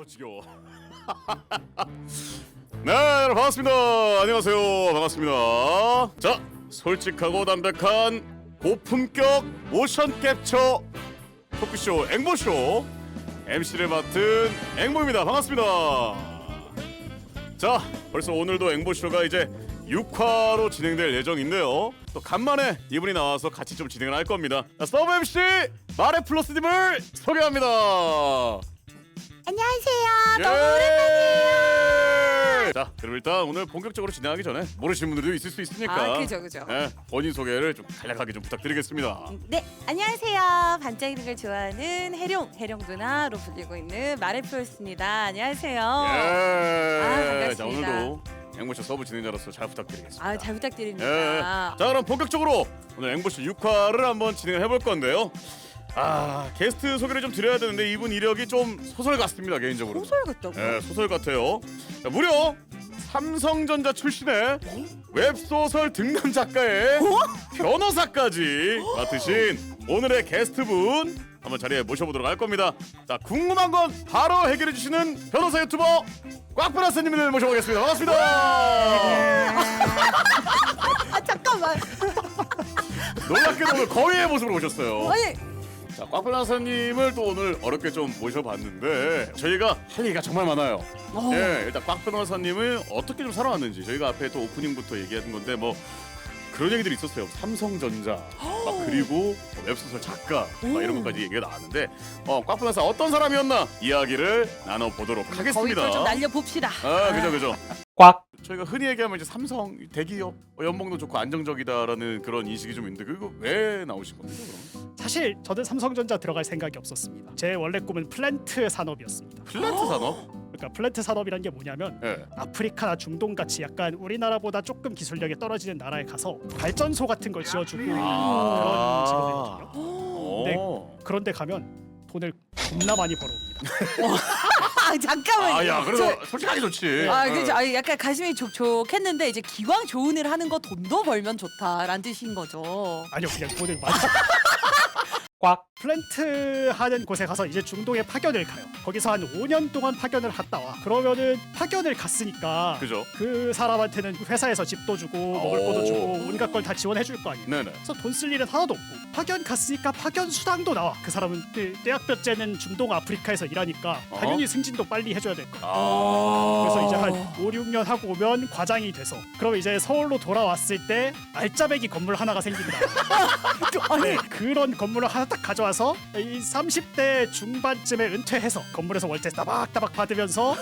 지겨워. 네, 여러분 반갑습니다. 안녕하세요. 반갑습니다. 자, 솔직하고 담백한 고품격 모션 캡처 토크쇼 앵보쇼 MC를 맡은 앵보입니다. 반갑습니다. 자, 벌써 오늘도 앵보쇼가 이제 6화로 진행될 예정인데요. 또 간만에 이분이 나와서 같이 좀 진행을 할 겁니다. 자, 서브 MC 마레플러스님을 소개합니다. 안녕하세요. 예! 너무 오랜만이에요. 자, 그럼 일단 오늘 본격적으로 진행하기 전에 모르시는 분들도 있을 수 있으니까 그죠. 예, 본인 소개를 좀 간략하게 좀 부탁드리겠습니다. 네, 안녕하세요. 반짝이는 걸 좋아하는 해룡 누나로 불리고 있는 마레프였습니다. 안녕하세요. 예. 자, 반갑습니다. 오늘도 앵보쇼 서브 진행자로서 잘 부탁드리겠습니다. 잘 부탁드립니다. 예. 자, 그럼 본격적으로 오늘 앵보쇼 6화를 한번 진행을 해볼 건데요. 게스트 소개를 좀 드려야 되는데 이분 이력이 좀 소설 같습니다. 개인적으로. 소설 같다고요? 예, 소설 같아요. 자, 무려 삼성전자 출신의 웹소설 등단 작가의 변호사까지 맡으신 오늘의 게스트분 한번 자리에 모셔보도록 할 겁니다. 자, 궁금한 건 바로 해결해 주시는 변호사 유튜버 꽉브라스님을 모셔보겠습니다. 반갑습니다. 잠깐만. 놀랍게도 오늘 거위의 모습으로 오셨어요. 아니, 자, 꽉변호사님을 또 오늘 어렵게 좀 모셔봤는데 저희가 할 얘기가 정말 많아요. 예, 일단 꽉변호사님을 어떻게 좀 살아왔는지 저희가 앞에 또 오프닝부터 얘기하는 건데 뭐 그런 얘기들이 있었어요. 삼성전자, 막 그리고 웹소설 작가 막 이런 것까지 얘기가 나왔는데 꽉변호사 어떤 사람이었나 이야기를 나눠보도록 하겠습니다. 거기를 좀 날려봅시다. 그죠. 꽉. 저희가 흔히 얘기하면 이제 삼성 대기업 연봉도 좋고 안정적이다라는 그런 인식이 좀 있는데 그거 왜 나오신 겁니까? 그럼? 사실 저는 삼성전자 들어갈 생각이 없었습니다. 제 원래 꿈은 플랜트 산업이었습니다. 플랜트 산업? 그러니까 플랜트 산업이란 게 뭐냐면 예. 아프리카나 중동 같이 약간 우리나라보다 조금 기술력이 떨어지는 나라에 가서 발전소 같은 걸 지어주고 그런 직업이거든요. 네. 그런데 가면 돈을 겁나 많이 벌어옵니다. 잠깐만요. 야, 그래도 솔직하게 좋지. 그죠. 약간 가슴이 좋겠는데 이제 기왕 좋은 일 하는 거 돈도 벌면 좋다라는 뜻인 거죠. 아니요, 그냥 돈을 많이. 꽉. 플랜트 하는 곳에 가서 이제 중동에 파견을 가요. 거기서 한 5년 동안 파견을 갔다 와. 그러면은 파견을 갔으니까 그죠? 그 사람한테는 회사에서 집도 주고 먹을 것도 주고 온갖 걸 다 지원해 줄 거 아니에요. 네네. 그래서 돈 쓸 일은 하나도 없고 파견 갔으니까 파견 수당도 나와. 그 사람은 그 대학볕째는 중동 아프리카에서 일하니까 당연히 승진도 빨리 해줘야 될 거야. 그래서 이제 한 5, 6년 하고 오면 과장이 돼서 그럼 이제 서울로 돌아왔을 때 알짜배기 건물 하나가 생긴다. 네, 그런 건물을 하나 딱 가져와서 이 30대 중반쯤에 은퇴해서 건물에서 월세 따박따박 받으면서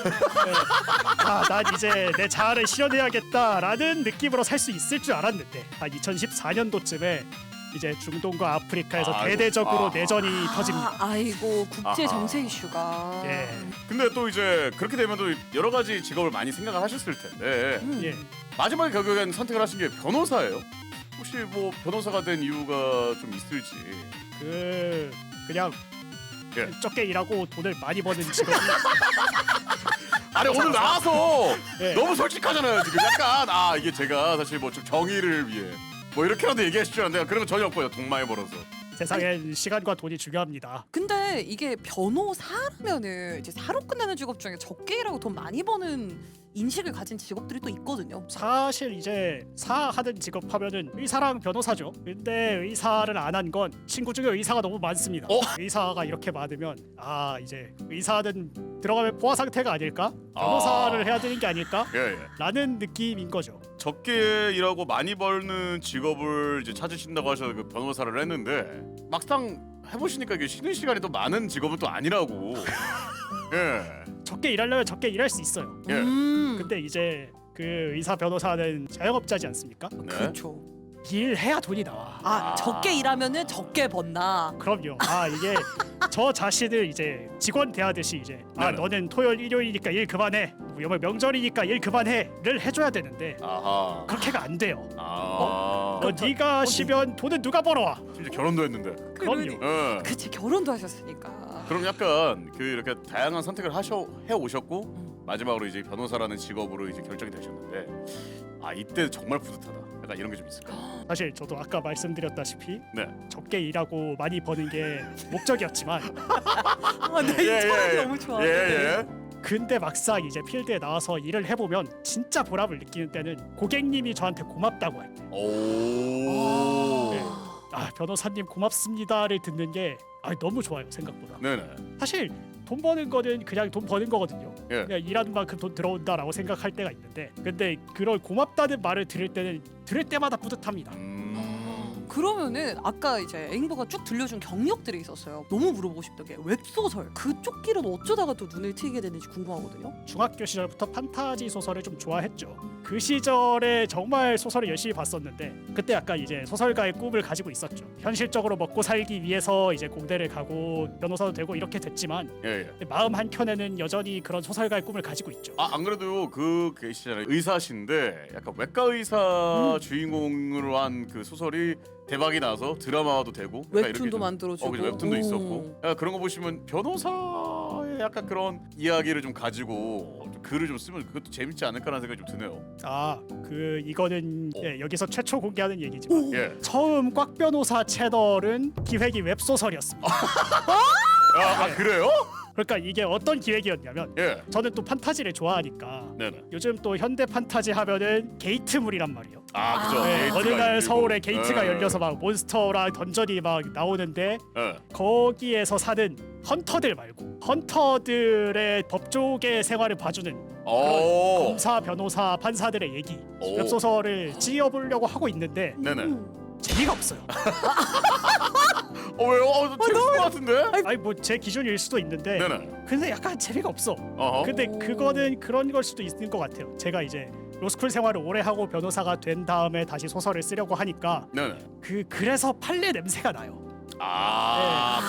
난 이제 내 자아를 실현해야겠다라는 느낌으로 살 수 있을 줄 알았는데 한 2014년도쯤에 이제 중동과 아프리카에서 대대적으로 내전이 터집니다. 아이고, 국제 정세 이슈가. 예. 근데 또 이제 그렇게 되면 또 여러 가지 직업을 많이 생각을 하셨을 텐데 예. 마지막에 결국엔 선택을 하신 게 변호사예요? 혹시 뭐 변호사가 된 이유가 좀 있을지. 그냥 예. 적게 일하고 돈을 많이 버는 직업이 아니 오늘 나와서 예. 너무 솔직하잖아요 지금. 약간 이게 제가 사실 뭐 좀 정의를 위해 뭐 이렇게라도 얘기하실 줄 알았는데 그런 거 전혀 없고요. 돈 많이 벌어서. 세상엔 시간과 돈이 중요합니다. 근데 이게 변호사라면은 이제 사로 끝내는 직업 중에 적게 일하고 돈 많이 버는 인식을 가진 직업들이 또 있거든요. 사실 이제 사하는 직업 하면은 의사랑 변호사죠. 근데 의사를 안 한 건 친구 중에 의사가 너무 많습니다. 의사가 이렇게 많으면 이제 의사는 들어가면 포화 상태가 아닐까? 변호사를 해야 되는 게 아닐까? 예. 라는 느낌인 거죠. 적게 일하고 많이 벌는 직업을 이제 찾으신다고 하셔서 그 변호사를 했는데 막상 해보시니까 이게 쉬는 시간이 또 많은 직업은 또 아니라고. 예. 적게 일하려면 적게 일할 수 있어요. 예. 근데 이제 그 의사 변호사는 자영업자지 않습니까? 네. 그렇죠. 일해야 돈이 나와. 적게 일하면은 적게 번다. 그럼요. 이게 저 자신을 이제 직원 대하듯이 이제 네네. 너는 토요일 일요일이니까 일 그만해. 뭐 명절이니까 일 그만해를 해줘야 되는데 아하. 그렇게가 안 돼요. 그러니까 네가 쉬면 돈은 누가 벌어와? 심지어 결혼도 했는데. 그럼요. 예. 그치, 결혼도 하셨으니까. 그럼 약간 그 이렇게 다양한 선택을 해 오셨고 마지막으로 이제 변호사라는 직업으로 이제 결정이 되셨는데 아 이때 정말 뿌듯하다. 약간 이런 게 좀 있을까? 사실 저도 아까 말씀드렸다시피 네. 적게 일하고 많이 버는 게 목적이었지만 아, 나 이 철학이 너무 좋아. 예. 근데 막상 이제 필드에 나와서 일을 해보면 진짜 보람을 느끼는 때는 고객님이 저한테 고맙다고 할 때. 오. 네. 아 변호사님 고맙습니다를 듣는 게 너무 좋아요 생각보다. 네네. 사실 돈 버는 거는 그냥 돈 버는 거거든요. 예. 그냥 일하는 만큼 돈 들어온다라고 생각할 때가 있는데 근데 그런 고맙다는 말을 들을 때는 들을 때마다 뿌듯합니다. 그러면은 아까 이제 앵보가 쭉 들려준 경력들이 있었어요. 너무 물어보고 싶던 게 웹소설 그쪽 길은 어쩌다가 또 눈을 트이게 됐는지 궁금하거든요. 중학교 시절부터 판타지 소설을 좀 좋아했죠. 그 시절에 정말 소설을 열심히 봤었는데 그때 약간 이제 소설가의 꿈을 가지고 있었죠. 현실적으로 먹고 살기 위해서 이제 공대를 가고 변호사도 되고 이렇게 됐지만 예. 마음 한켠에는 여전히 그런 소설가의 꿈을 가지고 있죠. 안 그래도 그 계시잖아요. 의사신데 약간 외과 의사 주인공으로 한 그 소설이 대박이 나서 드라마도 되고 약간 이렇게 웹툰도 좀- 만들어주고. 그죠, 웹툰도 오. 있었고 약간 그런 거 보시면 변호사의 약간 그런 이야기를 좀 가지고 좀 글을 좀 쓰면 그것도 재밌지 않을까라는 생각이 좀 드네요. 이거는 여기서 최초 공개하는 얘기지만 예. 처음 꽉 변호사 채널은 기획이 웹소설이었습니다. 그래요? 그러니까 이게 어떤 기획이었냐면 예. 저는 또 판타지를 좋아하니까 네네. 요즘 또 현대 판타지 하면은 게이트물이란 말이에요. 그죠. 네, 게이트가 어느 날 열리고. 서울에 게이트가 예. 열려서 막 몬스터랑 던전이 막 나오는데 예. 거기에서 사는 헌터들 말고 헌터들의 법조계 생활을 봐주는 오. 검사, 변호사, 판사들의 얘기 오. 웹소설을 지어보려고 하고 있는데 네네. 재미가 없어요. 왜요? 재밌을 것 같은데? 아니 뭐 제 기준일 수도 있는데 네네. 근데 약간 재미가 없어. 어허. 근데 그거는 그런 걸 수도 있는 것 같아요. 제가 이제 로스쿨 생활을 오래 하고 변호사가 된 다음에 다시 소설을 쓰려고 하니까 네네. 그래서 판례 냄새가 나요.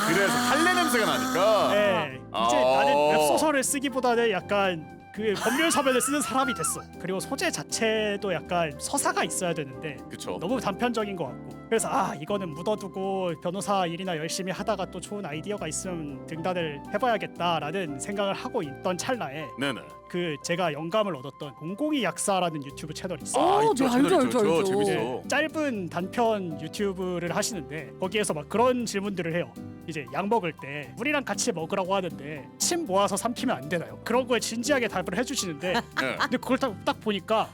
그래서 판례 냄새가 나니까. 네, 이제 나는 웹소설을 쓰기보다는 약간 그 법률 서면을 쓰는 사람이 됐어. 그리고 소재 자체도 약간 서사가 있어야 되는데 그쵸. 너무 단편적인 것 같고 그래서 이거는 묻어두고 변호사 일이나 열심히 하다가 또 좋은 아이디어가 있으면 등단을 해봐야겠다라는 생각을 하고 있던 찰나에 네네. 그 제가 영감을 얻었던 공공이 약사라는 유튜브 채널이 있어요. 있죠. 네, 채널 알죠, 있죠. 알죠, 알죠. 재밌어. 네, 짧은 단편 유튜브를 하시는데 거기에서 막 그런 질문들을 해요. 이제 약 먹을 때 물이랑 같이 먹으라고 하는데 침 모아서 삼키면 안 되나요? 그런 거에 진지하게 답을 해주시는데 네. 근데 그걸 딱 보니까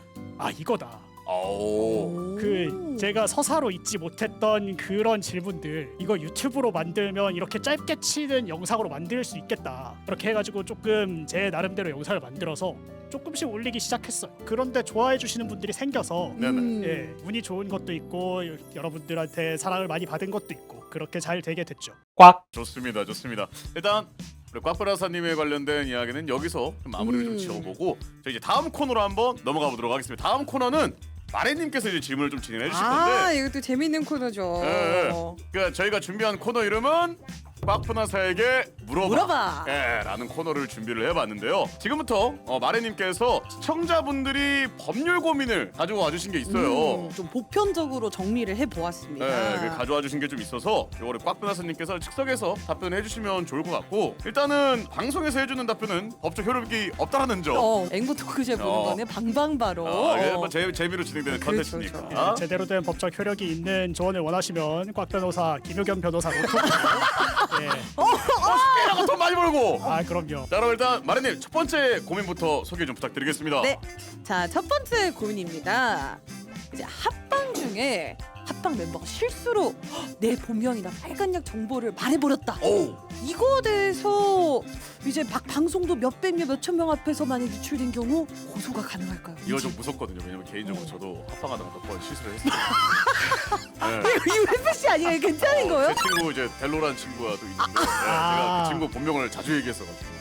이거다. 오. 그 제가 서사로 잊지 못했던 그런 질문들 이거 유튜브로 만들면 이렇게 짧게 치는 영상으로 만들 수 있겠다. 그렇게 해가지고 조금 제 나름대로 영상을 만들어서 조금씩 올리기 시작했어요. 그런데 좋아해 주시는 분들이 생겨서 네네. 운이 좋은 것도 있고 여러분들한테 사랑을 많이 받은 것도 있고 그렇게 잘 되게 됐죠. 좋습니다. 일단 우리 꽉브라사님에 관련된 이야기는 여기서 좀 마무리를 좀 지어보고 저희 이제 다음 코너로 한번 넘어가 보도록 하겠습니다. 다음 코너는 마레님께서 이제 질문을 좀 진행해 주실 건데 이것도 재밌는 코너죠. 그러니까 저희가 준비한 코너 이름은 꽉브라사에게 물어봐. 라는 코너를 준비를 해봤는데요. 지금부터 마레님께서 시청자분들이 법률 고민을 가지고 와주신 게 있어요. 좀 보편적으로 정리를 해보았습니다. 그 가져와 주신 게 좀 있어서 이거를 꽉브라사님께서 즉석에서 답변해 주시면 좋을 것 같고 일단은 방송에서 해주는 답변은 법적 효력이 없다라는 점. 앵보 토크제 보는 거는 방방바로. 뭐 재미로 진행되는 그렇죠, 컨텐츠니까. 그렇죠. 제대로 된 법적 효력이 있는 조언을 원하시면 꽉 변호사 김효겸 변호사 노트 라고 돈 많이 벌고. 그럼요. 자 그럼 일단 마레님 첫 번째 고민부터 소개 좀 부탁드리겠습니다. 네. 자, 첫 번째 고민입니다. 이제 합방 중에 합방 멤버가 실수로 내 본명이나 빨간 약 정보를 말해버렸다. 오. 이거에 대해서 이제 방송도 몇백 명, 몇천 명 앞에서 만약 유출된 경우 고소가 가능할까요? 이거 좀 무섭거든요. 왜냐면 개인적으로 저도 합방하다가 몇 번 실수를 했어요. 이거 회피씨 아니에요? 괜찮은 거예요? 제 친구 이제 델로라는 친구가 또 있는데 제가 그 친구 본명을 자주 얘기했어가지고.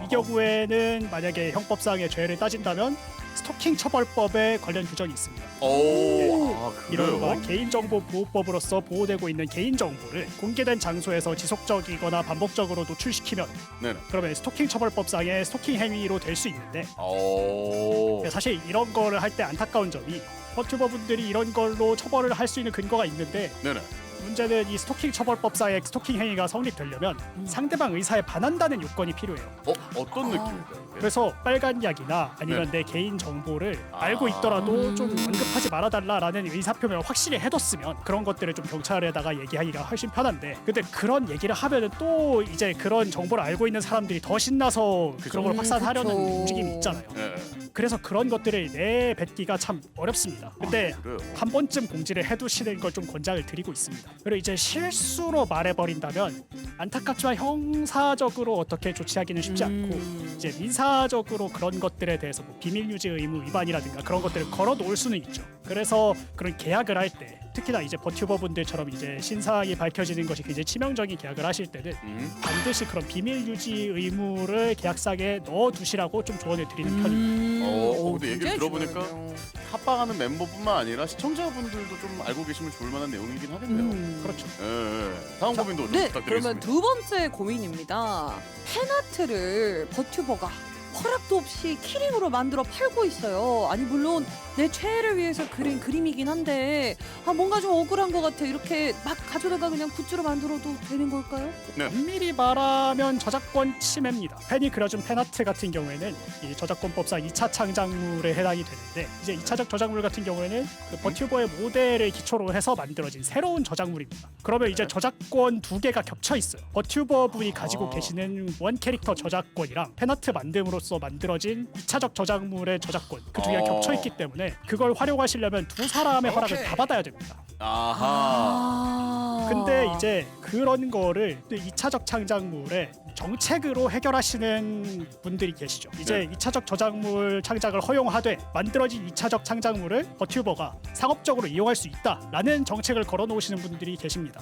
이 경우에는 만약에 형법상의 죄를 따진다면 스토킹 처벌법에 관련 규정이 있습니다. 그래요? 이런 개인정보보호법으로서 보호되고 있는 개인정보를 공개된 장소에서 지속적이거나 반복적으로 노출시키면 네네. 그러면 스토킹 처벌법상의 스토킹 행위로 될 수 있는데 오. 사실 이런 거를 할 때 안타까운 점이 버튜버분들이 이런 걸로 처벌을 할 수 있는 근거가 있는데 네네. 문제는 이 스토킹 처벌법상의 스토킹 행위가 성립되려면 상대방 의사에 반한다는 요건이 필요해요. 어떤 느낌일까요? 그래서 빨간 약이나 아니면 내 개인 정보를 알고 있더라도 좀 언급하지 말아달라라는 의사표명을 확실히 해뒀으면 그런 것들을 좀 경찰에다가 얘기하기가 훨씬 편한데, 근데 그런 얘기를 하면은 또 이제 그런 정보를 알고 있는 사람들이 더 신나서 그런 걸 확산하려는 그쵸. 움직임이 있잖아요. 예. 그래서 그런 것들을 내뱉기가 참 어렵습니다. 근데 그래요. 한 번쯤 공지를 해두시는 걸 좀 권장을 드리고 있습니다. 그리고 이제 실수로 말해버린다면 안타깝지만 형사적으로 어떻게 조치하기는 쉽지 않고 이제 민사적으로 그런 것들에 대해서 뭐 비밀 유지 의무 위반이라든가 그런 것들을 걸어 놓을 수는 있죠. 그래서 그런 계약을 할 때 특히나 이제 버튜버 분들처럼 이제 신상이 밝혀지는 것이 굉장히 치명적인 계약을 하실 때는 반드시 그런 비밀 유지 의무를 계약상에 넣어 두시라고 좀 조언을 드리는 편입니다. 근데 얘기를 굉장히 들어보니까 중요하네요. 합방하는 멤버뿐만 아니라 시청자분들도 좀 알고 계시면 좋을 만한 내용이긴 하겠네요. 그렇죠. 예. 다음 고민도 좀 네, 부탁드리겠습니다. 그러면 두 번째 고민입니다. 팬아트를 버튜버가 허락도 없이 키링으로 만들어 팔고 있어요. 아니 물론 내 최애를 위해서 그린 그림이긴 한데 뭔가 좀 억울한 것 같아. 이렇게 막 가져다가 그냥 굿즈로 만들어도 되는 걸까요? 엄밀히 말하면 저작권 침해입니다. 팬이 그려준 팬아트 같은 경우에는 이 저작권법상 2차 창작물에 해당이 되는데, 이제 2차적 저작물 같은 경우에는 그 버튜버의 모델을 기초로 해서 만들어진 새로운 저작물입니다. 그러면 이제 저작권 두 개가 겹쳐 있어요. 버튜버 분이 가지고 계시는 원 캐릭터 저작권이랑 팬아트 만듦으로써 만들어진 2차적 저작물의 저작권, 그 두 개가 겹쳐 있기 때문에 그걸 활용하시려면 두 사람의 허락을 다 받아야 됩니다. 아하. 근데 이제 그런 거를 2차적 창작물에 정책으로 해결하시는 분들이 계시죠. 이제 2차적 저작물 창작을 허용하되 만들어진 2차적 창작물을 버튜버가 상업적으로 이용할 수 있다라는 정책을 걸어놓으시는 분들이 계십니다.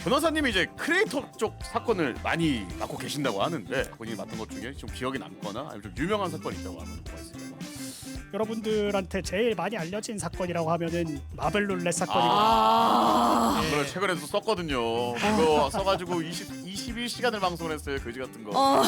변호사님이 이제 크리에이터 쪽 사건을 많이 맡고 계신다고 하는데 본인이 맡은 것 중에 좀 기억에 남거나 아니면 좀 유명한 사건이 있다고 하면 뭐가 있을까요? 여러분들한테 제일 많이 알려진 사건이라고 하면은 마블 룰렛 사건이고, 그걸 최근에도 썼거든요. 그거 써가지고 21시간을 방송을 했어요. 거지 같은 거.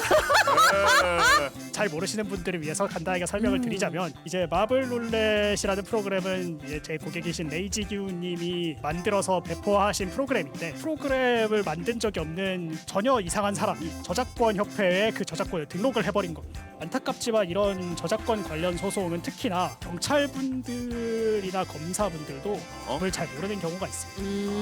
네. 잘 모르시는 분들을 위해서 간단하게 설명을 드리자면, 이제 마블 룰렛이라는 프로그램은 이제 제 고객이신 레이지규님이 만들어서 배포하신 프로그램인데, 프로그램을 만든 적이 없는 전혀 이상한 사람이 저작권 협회에 그 저작권을 등록을 해버린 겁니다. 안타깝지만 이런 저작권 관련 소송은 특히나 경찰분들이나 검사분들도 그걸 잘 모르는 경우가 있습니다.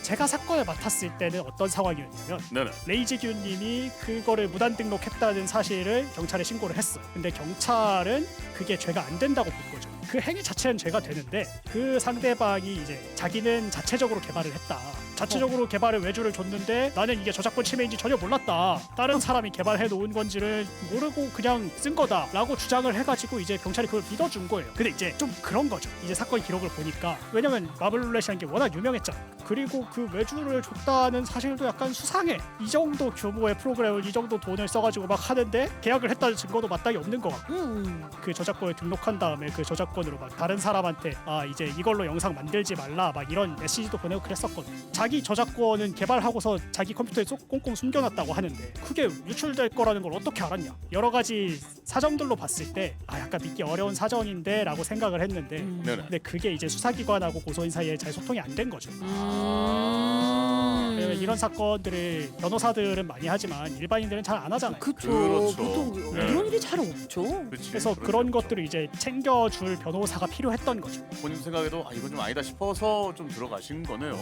제가 사건을 맡았을 때는 어떤 상황이었냐면, 네네. 레이지규님이 그거를 무단 등록했다는 사실을 경찰에 신고를 했어요. 근데 경찰은 그게 죄가 안 된다고 본 거죠. 그 행위 자체는 죄가 되는데 그 상대방이 이제 자기는 자체적으로 개발을 했다. 자체적으로 개발에 외주를 줬는데 나는 이게 저작권 침해인지 전혀 몰랐다. 다른 사람이 개발해 놓은 건지를 모르고 그냥 쓴 거다라고 주장을 해가지고 이제 경찰이 그걸 믿어준 거예요. 근데 이제 좀 그런 거죠. 이제 사건 기록을 보니까, 왜냐면 마블룰렛이라는 게 워낙 유명했잖아. 그리고 그 외주를 줬다는 사실도 약간 수상해. 이 정도 규모의 프로그램을 이 정도 돈을 써가지고 막 하는데 계약을 했다는 증거도 마땅히 없는 것 같고, 그 저작권을 등록한 다음에 그 저작권으로 막 다른 사람한테 이제 이걸로 영상 만들지 말라 막 이런 메시지도 보내고 그랬었거든. 자기 저작권은 개발하고서 자기 컴퓨터에 쏙 꽁꽁 숨겨놨다고 하는데 그게 유출될 거라는 걸 어떻게 알았냐. 여러 가지 사정들로 봤을 때 약간 믿기 어려운 사정인데 라고 생각을 했는데, 네네. 근데 그게 이제 수사기관하고 고소인 사이에 잘 소통이 안 된 거죠. 왜냐면 이런 사건들을 변호사들은 많이 하지만 일반인들은 잘 안 하잖아요. 그쵸. 그렇죠. 보통 네. 이런 일이 잘 없죠. 그치, 그래서 그럴 그런 수 없죠. 것들을 이제 챙겨줄 변호사가 필요했던 거죠. 본인 생각에도 이건 좀 아니다 싶어서 좀 들어가신 거네요.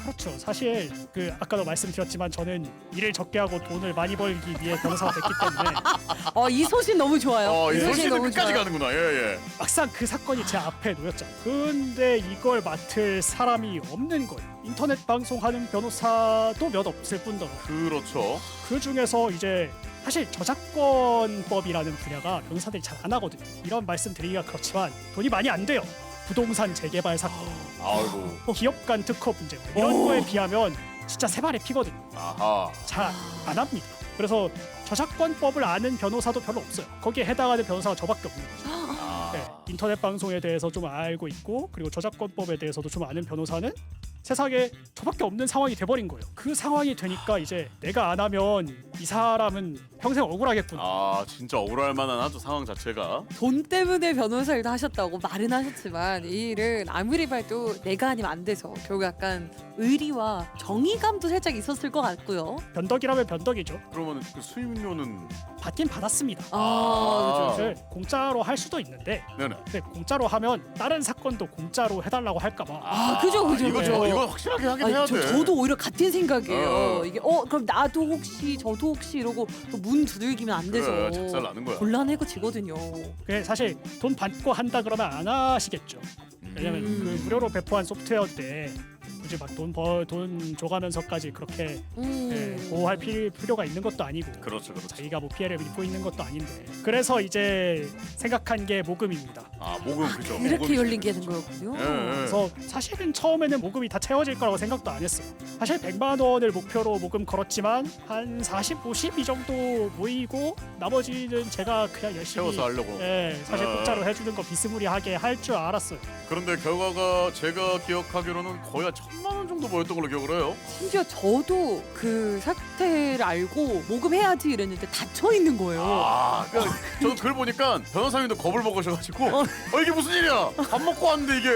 그렇죠. 사실 그 아까도 말씀드렸지만 저는 일을 적게 하고 돈을 많이 벌기 위해 변호사가 됐기 때문에 이 소신 너무 좋아요. 이 소식은 너무 끝까지 좋아요. 가는구나. 예. 막상 그 사건이 제 앞에 놓였잖아요. 근데 이걸 맡을 사람이 없는 거예요. 인터넷 방송하는 변호사도 몇 없을 뿐더러 그렇죠. 그 중에서 이제 사실 저작권법이라는 분야가 변호사들이 잘 안 하거든요. 이런 말씀 드리기가 그렇지만 돈이 많이 안 돼요. 부동산 재개발 사건, 아이고. 기업 간 특허 문제 이런 거에 비하면 진짜 세 발에 피거든요. 아하. 잘 안 합니다. 그래서 저작권법을 아는 변호사도 별로 없어요. 거기에 해당하는 변호사가 저밖에 없는 거죠. 네, 인터넷 방송에 대해서 좀 알고 있고 그리고 저작권법에 대해서도 좀 아는 변호사는 세상에 저밖에 없는 상황이 돼버린 거예요. 그 상황이 되니까 이제 내가 안 하면 이 사람은 평생 억울하겠구나. 아 진짜 억울할 만한 아주 상황 자체가. 돈 때문에 변호사 일도 하셨다고 말은 하셨지만 이 일은 아무리 봐도 내가 아니면 안 돼서 결국 약간 의리와 정의감도 살짝 있었을 것 같고요. 변덕이라면 변덕이죠. 그러면 그 수임료는 받긴 받았습니다. 아. 그죠. 공짜로 할 수도 있는데 네네. 근데 공짜로 하면 다른 사건도 공짜로 해달라고 할까봐 그죠. 이거 확실하게 하긴 해야 돼. 저도 오히려 같은 생각이에요. 어. 이게 그럼 나도 혹시 저도 혹시 이러고 또 문 두들기면 안 돼서 그래, 작살 나는 거야. 곤란해지거든요. 그게 사실 돈 받고 한다 그러면 안 하시겠죠. 왜냐면 그 무료로 배포한 소프트웨어인데 굳이 막 돈 줘가면서까지 그렇게 보호할 필요가 있는 것도 아니고 그렇죠. 자기가 뭐 피해를 입고 있는 것도 아닌데 그래서 이제 생각한 게 모금입니다. 아 모금 그죠. 이렇게 모금이지. 열린 게 된 거였군요. 그래서 사실은 처음에는 모금이 다 채워질 거라고 생각도 안 했어요. 사실 100만 원을 목표로 모금 걸었지만 한 40, 50 이 정도 모이고 나머지는 제가 그냥 열심히 채워서 하려고. 사실 공짜로 해주는 거 비스무리하게 할 줄 알았어요. 그런데 결과가 제가 기억하기로는 거의 한 1,000만 원 정도 모였던 걸로 기억을 해요. 심지어 저도 그 사태를 알고 모금해야지 이랬는데 닫혀 있는 거예요. 아, 그러니까 저도 그걸 보니까 변호사님도 겁을 먹으셔가지고 이게 무슨 일이야? 밥 먹고 왔는데 이게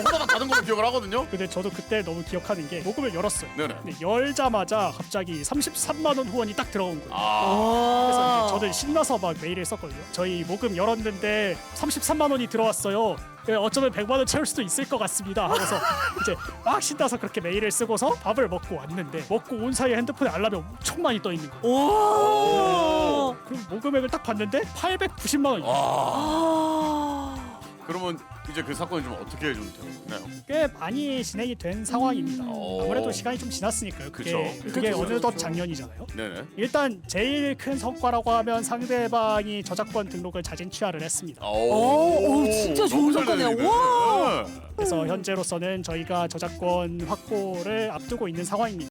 호다닥 닫은 걸로 기억을 하거든요. 근데 저도 그때 너무 기억하는 게 모금을 열었어요. 네네. 근데 열자마자 갑자기 33만 원 후원이 딱 들어온 거예요. 아, 그래서 이제 저는 신나서 막 메일을 썼거든요. 저희 모금 열었는데 33만 원이 들어왔어요. 어쩌면 100만 원 채울 수도 있을 것 같습니다. 하고서 이제 막 신나서 그렇게 메일을 쓰고서 밥을 먹고 왔는데 먹고 온 사이에 핸드폰에 알람이 엄청 많이 떠 있는 거예요. 오. 그럼 모금액을 딱 봤는데 890만 원이에요. 그러면 이제 그 사건이 좀 어떻게 좀 되나요? 꽤 많이 진행이 된 상황입니다. 오. 아무래도 시간이 좀 지났으니까요. 그게 그쵸. 어느덧 그쵸. 작년이잖아요. 네네. 일단 제일 큰 성과라고 하면 상대방이 저작권 등록을 자진 취하를 했습니다. 오, 진짜 좋은 너무 잘 사건이야. 되네. 와. 네. 그래서 현재로서는 저희가 저작권 확보를 앞두고 있는 상황입니다.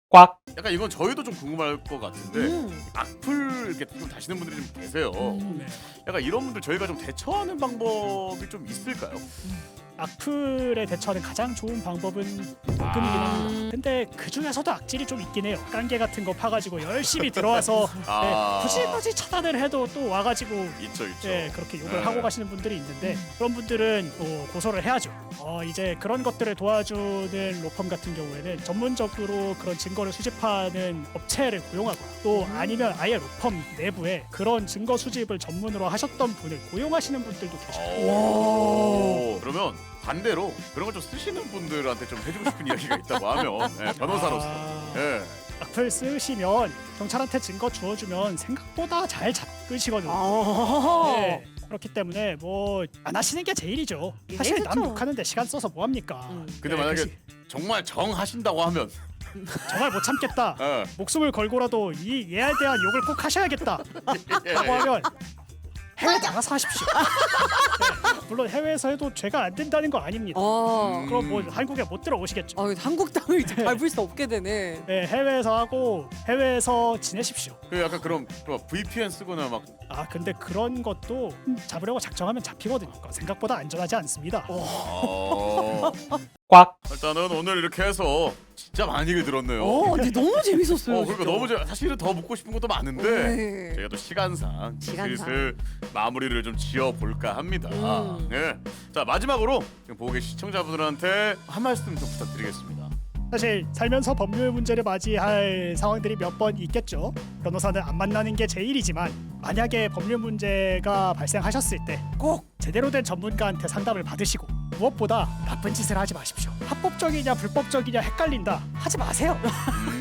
약간 이건 저희도 좀 궁금할 것 같은데 악플 이렇게 좀 다시는 분들이 좀 계세요. 네. 약간 이런 분들 저희가 좀 대처하는 방법이 좀 있을까요? 악플에 대처하는 가장 좋은 방법은 모금이긴 합니다. 근데 그 중에서도 악질이 좀 있긴 해요. 깡개 같은 거 파가지고 열심히 들어와서 아. 굳이 차단을 해도 또 와가지고 있죠. 그렇게 욕을 네. 하고 가시는 분들이 있는데 그런 분들은 또 고소를 해야죠. 이제 그런 것들을 도와주는 로펌 같은 경우에는 전문적으로 그런 증거를 수집하는 업체를 고용하거나 또 아니면 아예 로펌 내부에 그런 증거 수집을 전문으로 하셨던 분을 고용하시는 분들도 계셔요. 오. 그러면 반대로 그런 걸 좀 쓰시는 분들한테 좀 해주고 싶은 이야기가 있다고 하면 변호사로서. 예. 악플 쓰시면 경찰한테 증거 주어주면 생각보다 잘 잡으시거든요. 네, 그렇기 때문에 뭐 안 하시는 게 제일이죠. 사실 남 그렇죠. 욕하는데 시간 써서 뭐 합니까? 근데 만약에 정말 정하신다고 하면 정말 못 참겠다. 예. 목숨을 걸고라도 이 얘에 대한 욕을 꼭 하셔야겠다. 예. 라고 하면 해외 나가서 하십시오. 네, 물론 해외에서 해도 죄가 안 된다는 거 아닙니다. 그럼 뭐 한국에 못 들어오시겠죠. 한국 땅을 이제 밟을 수 없게 되네. 네, 해외에서 하고 해외에서 지내십시오. 그 약간 그럼 VPN 쓰거나 막 근데 그런 것도 잡으려고 작정하면 잡히거든요. 생각보다 안전하지 않습니다. 일단은 오늘 이렇게 해서 진짜 많이 얘기 들었네요. 근데 너무 재밌었어요. 그러니까 진짜. 너무 사실은 더 묻고 싶은 것도 많은데 네. 제가 또 시간상 시간상. 슬슬 마무리를 좀 지어 볼까 합니다. 예. 자 마지막으로 지금 보고 계신 시청자분들한테 한 말씀 좀 부탁드리겠습니다. 사실 살면서 법률 문제를 맞이할 상황들이 몇 번 있겠죠. 변호사는 안 만나는 게 제일이지만 만약에 법률 문제가 발생하셨을 때 꼭 제대로 된 전문가한테 상담을 받으시고 무엇보다 나쁜 짓을 하지 마십시오. 합법적이냐 불법적이냐 헷갈린다 하지 마세요.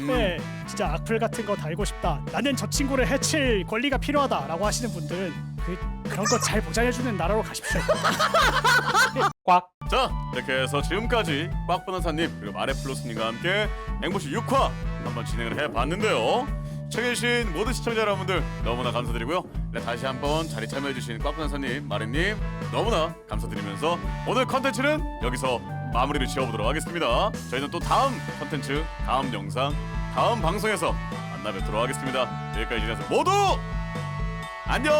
네, 진짜 악플 같은 거 달고 싶다. 나는 저 친구를 해칠 권리가 필요하다라고 하시는 분들은 그런 거 잘 보장해주는 나라로 가십시오. 자 이렇게 해서 지금까지 꽉 변호사님 그리고 마레플로스님과 함께 앵무씨 6화 한번 진행을 해봤는데요. 시청해주신 모든 시청자 여러분들 너무나 감사드리고요. 네, 다시 한번 자리 참여해주신 꽉 변호사님, 마레님 너무나 감사드리면서 오늘 컨텐츠는 여기서 마무리를 지어보도록 하겠습니다. 저희는 또 다음 컨텐츠, 다음 영상, 다음 방송에서 만나 뵙도록 하겠습니다. 여기까지 지내서 모두 안녕!